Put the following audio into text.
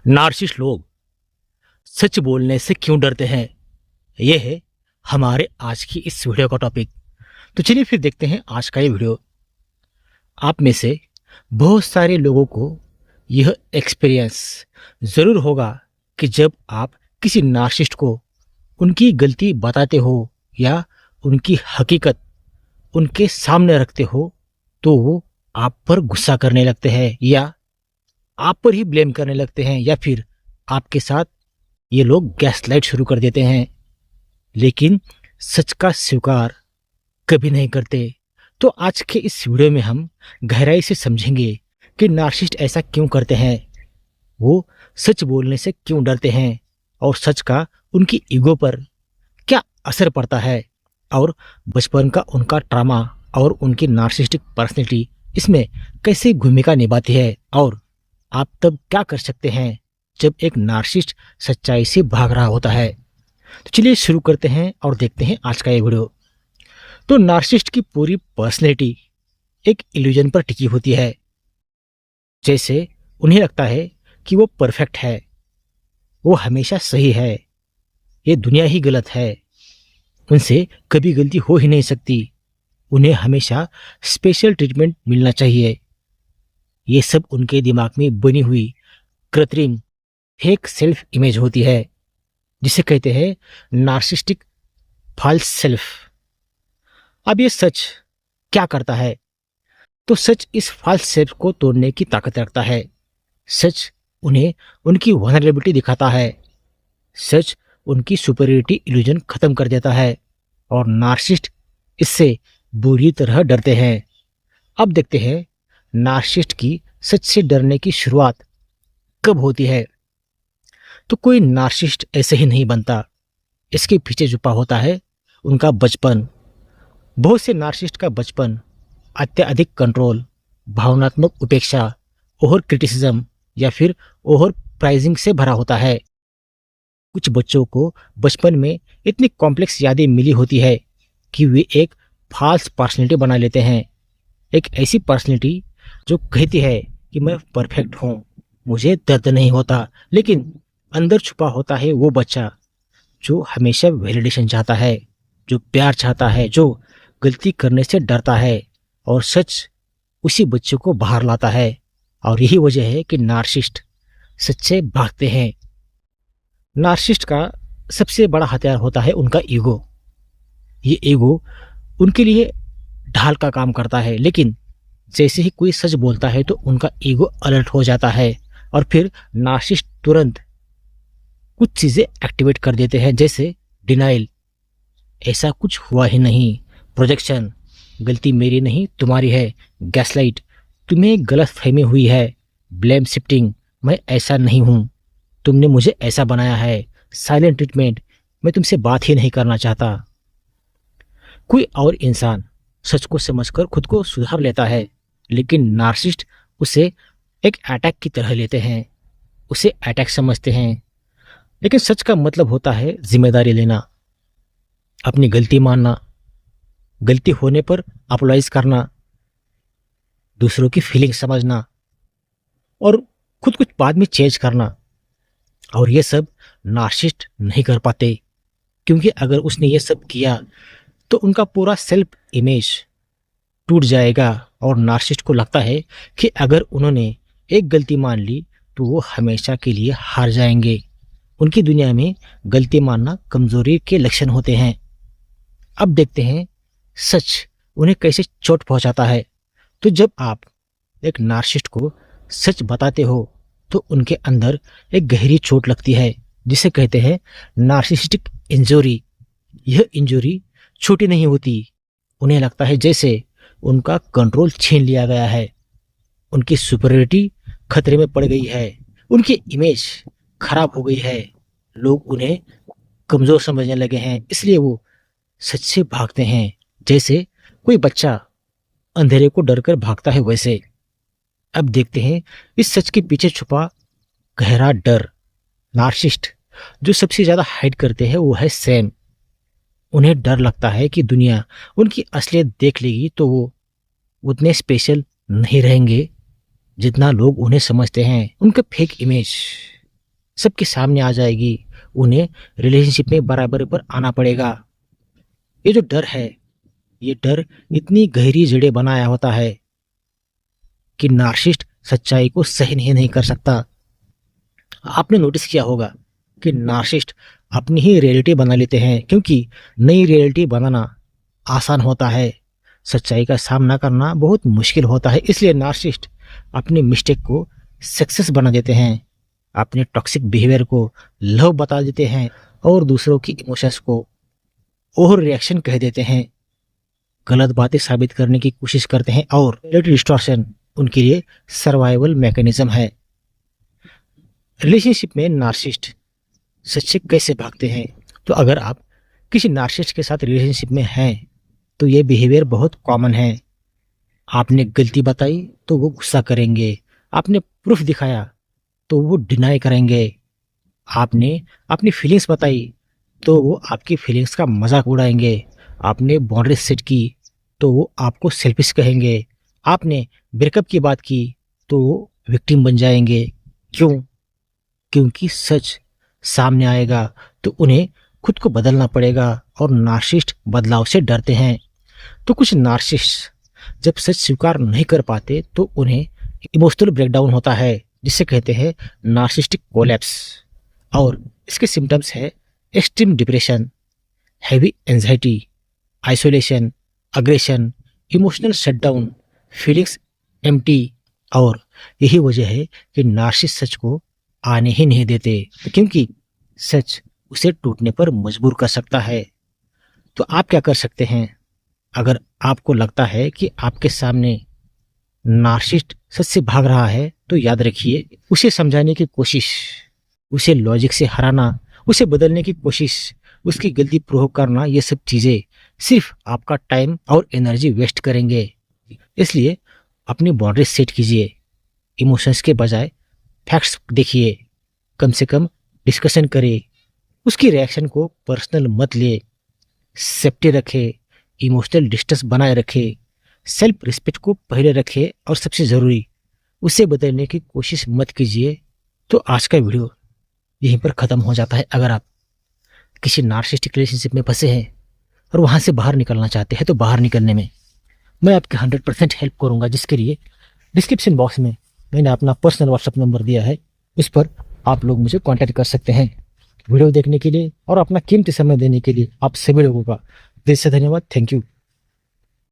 Narcissist लोग सच बोलने से क्यों डरते हैं? यह है हमारे आज की इस वीडियो का टॉपिक। तो चलिए फिर देखते हैं आज का ये वीडियो। आप में से बहुत सारे लोगों को यह एक्सपीरियंस ज़रूर होगा कि जब आप किसी नार्सिसिस्ट को उनकी गलती बताते हो या उनकी हकीकत उनके सामने रखते हो तो वो आप पर गुस्सा करने लगते हैं या आप पर ही ब्लेम करने लगते हैं या फिर आपके साथ ये लोग गैसलाइट शुरू कर देते हैं, लेकिन सच का स्वीकार कभी नहीं करते। तो आज के इस वीडियो में हम गहराई से समझेंगे कि नार्सिसिस्ट ऐसा क्यों करते हैं, वो सच बोलने से क्यों डरते हैं और सच का उनकी ईगो पर क्या असर पड़ता है और बचपन का उनका ट्रॉमा और उनकी नार्सिसिस्टिक पर्सनैलिटी इसमें कैसे भूमिका निभाती है और आप तब क्या कर सकते हैं जब एक नार्सिसिस्ट सच्चाई से भाग रहा होता है। तो चलिए शुरू करते हैं और देखते हैं आज का ये वीडियो। तो नार्सिसिस्ट की पूरी पर्सनैलिटी एक इल्यूजन पर टिकी होती है। जैसे उन्हें लगता है कि वो परफेक्ट है, वो हमेशा सही है, ये दुनिया ही गलत है, उनसे कभी गलती हो ही नहीं सकती, उन्हें हमेशा स्पेशल ट्रीटमेंट मिलना चाहिए। ये सब उनके दिमाग में बनी हुई कृत्रिम फेक सेल्फ इमेज होती है, जिसे कहते हैं नार्सिसिस्टिक फॉल्स सेल्फ। अब ये सच क्या करता है? तो सच इस फॉल्स सेल्फ को तोड़ने की ताकत रखता है। सच उन्हें उनकी वल्नरेबिलिटी दिखाता है। सच उनकी सुपीरियरिटी इल्यूजन खत्म कर देता है और नार्सिसिस्ट इससे बुरी तरह डरते हैं। अब देखते हैं नार्सिसिस्ट की सच से डरने की शुरुआत कब होती है। तो कोई नार्सिसिस्ट ऐसे ही नहीं बनता, इसके पीछे छुपा होता है उनका बचपन। बहुत से नार्सिसिस्ट का बचपन अत्यधिक कंट्रोल, भावनात्मक उपेक्षा, ओवर क्रिटिसिज्म या फिर ओवर प्राइजिंग से भरा होता है। कुछ बच्चों को बचपन में इतनी कॉम्प्लेक्स यादें मिली होती है कि वे एक फॉल्स पर्सनैलिटी बना लेते हैं। एक ऐसी पर्सनैलिटी जो कहती है कि मैं परफेक्ट हूँ, मुझे दर्द नहीं होता, लेकिन अंदर छुपा होता है वो बच्चा जो हमेशा वैलिडेशन चाहता है, जो प्यार चाहता है, जो गलती करने से डरता है और सच उसी बच्चे को बाहर लाता है। और यही वजह है कि नार्सिसिस्ट सच से भागते हैं। नार्सिसिस्ट का सबसे बड़ा हथियार होता है उनका ईगो। ये ईगो उनके लिए ढाल का काम करता है, लेकिन जैसे ही कोई सच बोलता है तो उनका ईगो अलर्ट हो जाता है और फिर नार्सिसिस्ट तुरंत कुछ चीज़ें एक्टिवेट कर देते हैं, जैसे डिनाइल, ऐसा कुछ हुआ ही नहीं, प्रोजेक्शन, गलती मेरी नहीं तुम्हारी है, गैसलाइट, तुम्हें गलत फहमी हुई है, ब्लेम शिफ्टिंग, मैं ऐसा नहीं हूँ, तुमने मुझे ऐसा बनाया है, साइलेंट ट्रीटमेंट, मैं तुमसे बात ही नहीं करना चाहता। कोई और इंसान सच को समझकर खुद को सुधार लेता है, लेकिन नार्सिसिस्ट उसे एक अटैक की तरह लेते हैं, उसे अटैक समझते हैं। लेकिन सच का मतलब होता है जिम्मेदारी लेना, अपनी गलती मानना, गलती होने पर अपोलाइज करना, दूसरों की फीलिंग समझना और खुद कुछ बाद में चेंज करना। और ये सब नार्सिसिस्ट नहीं कर पाते, क्योंकि अगर उसने ये सब किया तो उनका पूरा सेल्फ इमेज टूट जाएगा और नार्सिसिस्ट को लगता है कि अगर उन्होंने एक गलती मान ली तो वो हमेशा के लिए हार जाएंगे। उनकी दुनिया में गलती मानना कमजोरी के लक्षण होते हैं। अब देखते हैं सच उन्हें कैसे चोट पहुंचाता है। तो जब आप एक नार्सिसिस्ट को सच बताते हो तो उनके अंदर एक गहरी चोट लगती है, जिसे कहते हैं नार्सिसिस्टिक इंजरी। यह इंजरी छोटी नहीं होती, उन्हें लगता है जैसे उनका कंट्रोल छीन लिया गया है, उनकी सुपीरियरिटी खतरे में पड़ गई है, उनकी इमेज खराब हो गई है, लोग उन्हें कमज़ोर समझने लगे हैं, इसलिए वो सच से भागते हैं। जैसे कोई बच्चा अंधेरे को डरकर भागता है वैसे। अब देखते हैं इस सच के पीछे छुपा गहरा डर। नार्सिसिस्ट जो सबसे ज़्यादा हाइड करते हैं वो है सैम। उन्हें डर लगता है कि दुनिया उनकी असलियत देख लेगी तो वो उतने स्पेशल नहीं रहेंगे जितना लोग उन्हें समझते हैं। उनका फेक इमेज सबके सामने आ जाएगी। उन्हें रिलेशनशिप में बराबरी पर आना पड़ेगा। ये जो डर है, ये डर इतनी गहरी जड़ें बनाया होता है कि नार्सिसिस्ट सच्चाई को सही नहीं कर सकता। आपने नोटिस किया होगा कि नार्सिसिस्ट अपनी ही रियलिटी बना लेते हैं, क्योंकि नई रियलिटी बनाना आसान होता है, सच्चाई का सामना करना बहुत मुश्किल होता है। इसलिए नार्सिसिस्ट अपने मिस्टेक को सक्सेस बना देते हैं, अपने टॉक्सिक बिहेवियर को लव बता देते हैं और दूसरों की इमोशंस को ओवर रिएक्शन कह देते हैं, गलत बातें साबित करने की कोशिश करते हैं और रियलिटी डिस्टॉर्शन उनके लिए सर्वाइवल मैकेनिज्म है। रिलेशनशिप में नार्सिसिस्ट सच से कैसे भागते हैं? तो अगर आप किसी नार्सिसिस्ट के साथ रिलेशनशिप में हैं तो ये बिहेवियर बहुत कॉमन है। आपने गलती बताई तो वो गुस्सा करेंगे, आपने प्रूफ दिखाया तो वो डिनाई करेंगे, आपने अपनी फीलिंग्स बताई तो वो आपकी फीलिंग्स का मजाक उड़ाएंगे, आपने बाउंड्री सेट की तो वो आपको सेल्फिश कहेंगे, आपने ब्रेकअप की बात की तो वो विक्टिम बन जाएंगे। क्यों? क्योंकि सच सामने आएगा तो उन्हें खुद को बदलना पड़ेगा और नार्सिसिस्ट बदलाव से डरते हैं। तो कुछ नार्सिसिस्ट जब सच स्वीकार नहीं कर पाते तो उन्हें इमोशनल ब्रेकडाउन होता है, जिसे कहते हैं नार्सिसिस्टिक कोलैप्स। और इसके सिम्टम्स है extreme depression, heavy anxiety, isolation, aggression, emotional shutdown, feelings empty. और यही वजह है कि नार्सिसिस्ट सच को आने ही नहीं देते, क्योंकि सच उसे टूटने पर मजबूर कर सकता है। तो आप क्या कर सकते हैं? अगर आपको लगता है कि आपके सामने नार्सिसिस्ट सच से भाग रहा है तो याद रखिए, उसे समझाने की कोशिश, उसे लॉजिक से हराना, उसे बदलने की कोशिश, उसकी गलती प्रूव करना, ये सब चीजें सिर्फ आपका टाइम और एनर्जी वेस्ट करेंगे। इसलिए अपनी बाउंड्री सेट कीजिए, इमोशंस के बजाय फैक्ट्स देखिए, कम से कम डिस्कशन करिए, उसकी रिएक्शन को पर्सनल मत लिए, सेफ्टी रखे, इमोशनल डिस्टेंस बनाए रखे, सेल्फ रिस्पेक्ट को पहले रखे और सबसे ज़रूरी उसे बदलने की कोशिश मत कीजिए। तो आज का वीडियो यहीं पर ख़त्म हो जाता है। अगर आप किसी नार्सिसिस्टिक रिलेशनशिप में फंसे हैं और वहाँ से बाहर निकलना चाहते हैं तो बाहर निकलने में मैं आपकी 100% हेल्प करूँगा, जिसके लिए डिस्क्रिप्शन बॉक्स में मैंने अपना पर्सनल व्हाट्सएप नंबर दिया है, उस पर आप लोग मुझे कॉन्टैक्ट कर सकते हैं। वीडियो देखने के लिए और अपना कीमती समय देने के लिए आप सभी लोगों का दिल से धन्यवाद। Thank you.